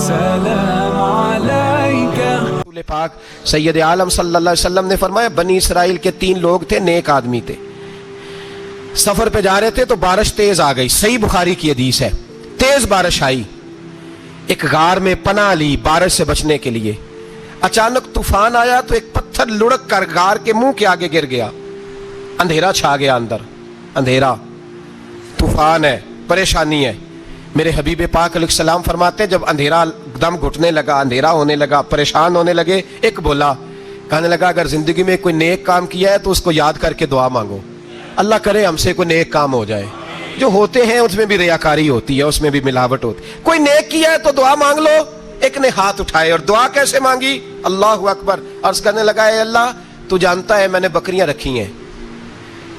السلام عليك. رسول پاک سید عالم صلی اللہ علیہ وسلم نے فرمایا بنی اسرائیل کے 3 لوگ تھے، نیک آدمی تھے، سفر پہ جا رہے تھے تو بارش تیز آ گئی، صحیح بخاری کی حدیث ہے، تیز بارش آئی، ایک غار میں پناہ لی بارش سے بچنے کے لیے، اچانک طوفان آیا تو ایک پتھر لڑک کر غار کے منہ کے آگے گر گیا، اندھیرا چھا گیا، اندر اندھیرا، طوفان ہے، پریشانی ہے۔ میرے حبیب پاک علیہ السلام فرماتے ہیں جب اندھیرا دم گھٹنے لگا، اندھیرا ہونے لگا، پریشان ہونے لگے، ایک بولا، کہنے لگا اگر زندگی میں کوئی نیک کام کیا ہے تو اس کو یاد کر کے دعا مانگو، اللہ کرے ہم سے کوئی نیک کام ہو جائے۔ جو ہوتے ہیں اس میں بھی ریاکاری ہوتی ہے، اس میں بھی ملاوٹ ہوتی ہے، کوئی نیک کیا ہے تو دعا مانگ لو۔ ایک نے ہاتھ اٹھائے اور دعا کیسے مانگی؟ اللہ اکبر، عرض کرنے لگا اے اللہ تو جانتا ہے میں نے بکریاں رکھی ہیں،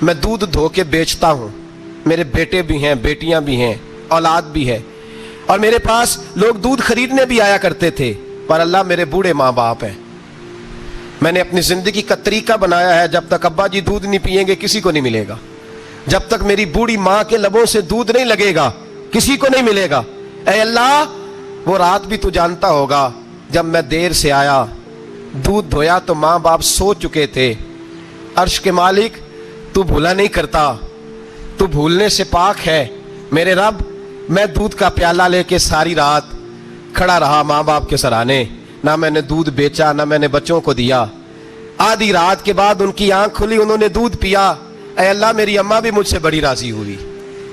میں دودھ دھو کے بیچتا ہوں، میرے بیٹے بھی ہیں، بیٹیاں بھی ہیں، اولاد بھی ہے، اور میرے پاس لوگ دودھ خریدنے بھی آیا کرتے تھے، پر اللہ میرے بوڑھے ماں باپ ہیں، میں نے اپنی زندگی کا طریقہ بنایا ہے جب تک ابا جی دودھ نہیں پئیں گے کسی کو نہیں ملے گا، جب تک میری بوڑھی ماں کے لبوں سے دودھ نہیں لگے گا کسی کو نہیں ملے گا۔ اے اللہ وہ رات بھی تو جانتا ہوگا جب میں دیر سے آیا، دودھ دھویا تو ماں باپ سو چکے تھے، عرش کے مالک تو بھولا نہیں کرتا، تو بھولنے سے پاک ہے، میرے رب میں دودھ کا پیالہ لے کے ساری رات کھڑا رہا ماں باپ کے سرانے، نہ میں نے دودھ بیچا نہ میں نے بچوں کو دیا، آدھی رات کے بعد ان کی آنکھ کھلی، انہوں نے دودھ پیا، اے اللہ میری اماں بھی مجھ سے بڑی راضی ہوئی،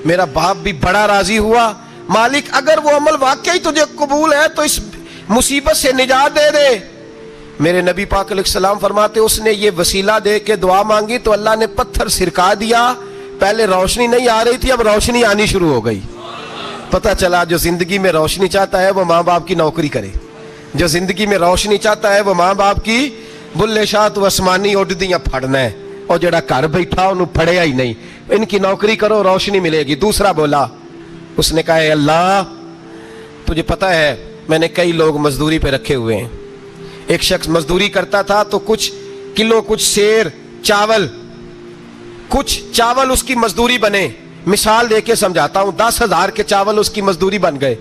میرا باپ بھی بڑا راضی ہوا، مالک اگر وہ عمل واقعی تجھے قبول ہے تو اس مصیبت سے نجات دے دے۔ میرے نبی پاک علیہ السلام فرماتے اس نے یہ وسیلہ دے کے دعا مانگی تو اللہ نے پتھر سرکا دیا، پہلے روشنی نہیں آ رہی تھی اب روشنی آنی شروع ہو گئی۔ پتہ چلا جو زندگی میں روشنی چاہتا ہے وہ ماں باپ کی نوکری کرے، جو زندگی میں روشنی چاہتا ہے وہ ماں باپ کی بلے شاہ تو آسمانی اڈ دیاں پھڑنا ہے، اور جڑا گھر بیٹھا انہوں پھڑیا ہی نہیں، ان کی نوکری کرو روشنی ملے گی۔ دوسرا بولا، اس نے کہا اے اللہ تجھے پتہ ہے میں نے کئی لوگ مزدوری پہ رکھے ہوئے ہیں، ایک شخص مزدوری کرتا تھا تو کچھ کلو کچھ سیر چاول کچھ چاول اس کی مزدوری بنے، مثال دے کے سمجھاتا ہوں، 10,000 کے چاول اس کی مزدوری بن گئے،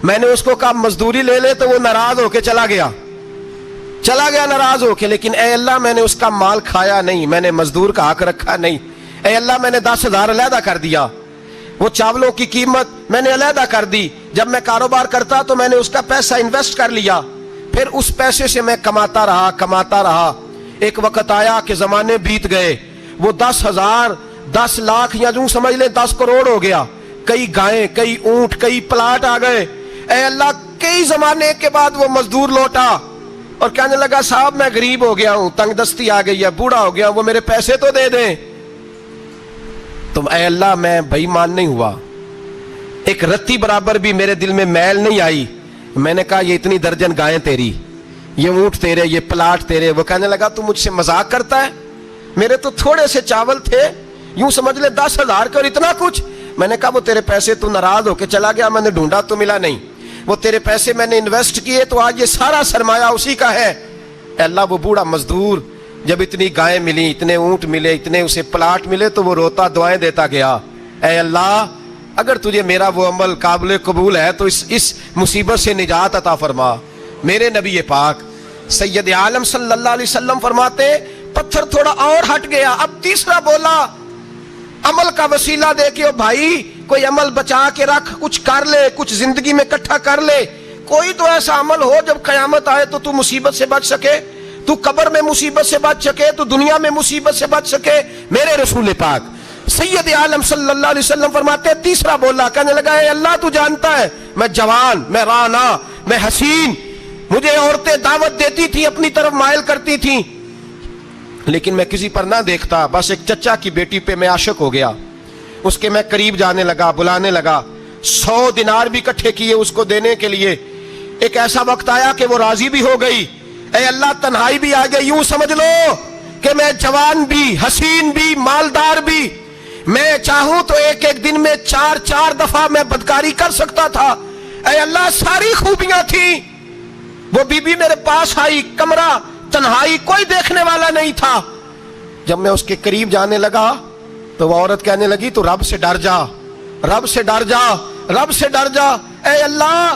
میں نے اس کو کہا مزدوری لے لے تو وہ ناراض ہو کے چلا گیا ناراض ہو کے، لیکن اے اللہ میں نے اس کا مال کھایا نہیں، میں نے مزدور کا حق رکھا نہیں، اے اللہ میں نے 10,000 علیحدہ کر دیا، وہ چاولوں کی قیمت میں نے علیحدہ کر دی، جب میں کاروبار کرتا تو میں نے اس کا پیسہ انویسٹ کر لیا، پھر اس پیسے سے میں کماتا رہا، ایک وقت آیا کہ زمانے بیت گئے، وہ 10,000 10 لاکھ یا جو سمجھ لیں 10 کروڑ ہو گیا، کئی گائیں کئی اونٹ کئی پلاٹ آ گئے، اے اللہ کئی زمانے کے بعد وہ مزدور لوٹا اور کہنے لگا صاحب میں غریب ہو گیا ہوں، تنگ دستی آ گئی ہے، بوڑھا ہو گیا ہوں، وہ میرے پیسے تو دے دیں۔ تو اے اللہ میں بے ایمان نہیں ہوا، ایک رتی برابر بھی میرے دل میں میل نہیں آئی، میں نے کہا یہ اتنی درجن گائیں تیری، یہ اونٹ تیرے، یہ پلاٹ تیرے۔ وہ کہنے لگا تو مجھ سے مذاق کرتا ہے، میرے تو تھوڑے سے چاول تھے، یوں سمجھ لے 10,000 کا اور اتنا کچھ۔ میں نے کہا وہ تیرے پیسے تو ناراض ہو کے چلا گیا، میں نے ڈھونڈا تو ملا نہیں، وہ تیرے پیسے میں نے انویسٹ کیے تو آج یہ سارا سرمایہ اسی کا ہے۔ اے اللہ وہ بوڑھا مزدور جب اتنی گائیں ملی، اتنے اونٹ ملے، اتنے اسے پلاٹ ملے تو وہ روتا دعائیں دیتا گیا، اے اللہ اگر تجھے میرا وہ عمل قابل قبول ہے تو اس مصیبت سے نجات عطا فرما۔ میرے نبی پاک سید عالم صلی اللہ علیہ وسلم فرماتے پتھر تھوڑا اور ہٹ گیا، اب تیسرا بولا عمل کا وسیلہ دے کے، او بھائی کوئی عمل بچا کے رکھ، کچھ کر لے، کچھ زندگی میں اکٹھا کر لے، کوئی تو ایسا عمل ہو جب قیامت آئے تو مصیبت سے بچ سکے، تو قبر میں مصیبت سے بچ سکے، تو دنیا میں مصیبت سے بچ سکے۔ میرے رسول پاک سید عالم صلی اللہ علیہ وسلم فرماتے تیسرا بولا، کہنے لگا اے اللہ تو جانتا ہے میں جوان، میں رانا، میں حسین، مجھے عورتیں دعوت دیتی تھی، اپنی طرف مائل کرتی تھیں، لیکن میں کسی پر نہ دیکھتا، بس ایک چچا کی بیٹی پہ میں عاشق ہو گیا، اس کے میں قریب جانے لگا، بلانے لگا، 100 دینار بھی اکٹھے کیے اس کو دینے کے لیے۔ ایک ایسا وقت آیا کہ وہ راضی بھی ہو گئی، اے اللہ تنہائی بھی آ گئی، یوں سمجھ لو کہ میں جوان بھی، حسین بھی، مالدار بھی، میں چاہوں تو ایک دن میں 4 دفعہ میں بدکاری کر سکتا تھا، اے اللہ ساری خوبیاں تھیں۔ وہ بی بی میرے پاس آئی، کمرہ تنہائی، کوئی دیکھنے والا نہیں تھا، جب میں اس کے قریب جانے لگا تو وہ عورت کہنے لگی تو رب سے ڈر جا، رب سے ڈر جا، رب سے ڈر جا، اے اللہ